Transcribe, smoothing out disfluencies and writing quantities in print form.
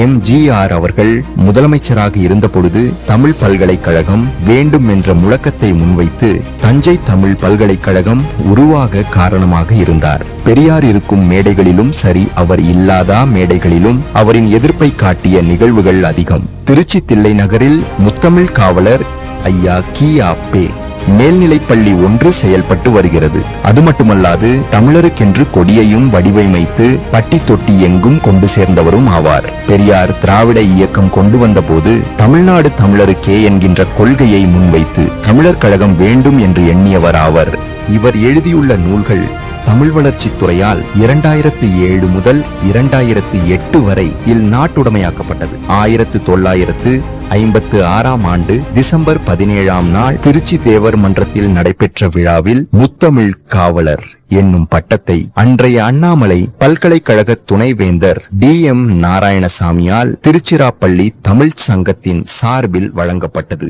எம்.ஜி.ஆர். அவர்கள் முதலமைச்சராக இருந்தபொழுது தமிழ் பல்கலைக்கழகம் வேண்டும் என்ற முழக்கத்தை முன்வைத்து தஞ்சை தமிழ் பல்கலைக்கழகம் உருவாக காரணமாக இருந்தார். பெரியார் இருக்கும் மேடைகளிலும் சரி, அவர் இல்லாத மேடைகளிலும் அவரின் எதிர்ப்பை காட்டிய நிகழ்வுகள் அதிகம். திருச்சி தில்லை நகரில் முத்தமிழ் காவலர் ஐயா கி.ஆ.பெ. மேல்நிலைப்பள்ளி ஒன்று செயல்பட்டு வருகிறது. அது மட்டுமல்லாது தமிழருக்கென்று கொடியையும் வடிவமைத்து பட்டி தொட்டி எங்கும் கொண்டு சேர்ந்தவரும் ஆவார். பெரியார் திராவிட இயக்கம் கொண்டு வந்த போது தமிழ்நாடு தமிழருக்கே என்கின்ற கொள்கையை முன்வைத்து தமிழர் கழகம் வேண்டும் என்று எண்ணியவர் ஆவர். இவர் எழுதியுள்ள நூல்கள் தமிழ் வளர்ச்சி துறையால் 2007 முதல் 2008 வரை நாட்டுடைமையாக்கப்பட்டது. 1956 ஆண்டு டிசம்பர் 17ஆம் நாள் திருச்சி தேவர் மன்றத்தில் நடைபெற்ற விழாவில் முத்தமிழ் காவலர் என்னும் பட்டத்தை அன்றைய அண்ணாமலை பல்கலைக்கழக துணைவேந்தர் டி.எம். நாராயணசாமியால் திருச்சிராப்பள்ளி தமிழ் சங்கத்தின் சார்பில் வழங்கப்பட்டது.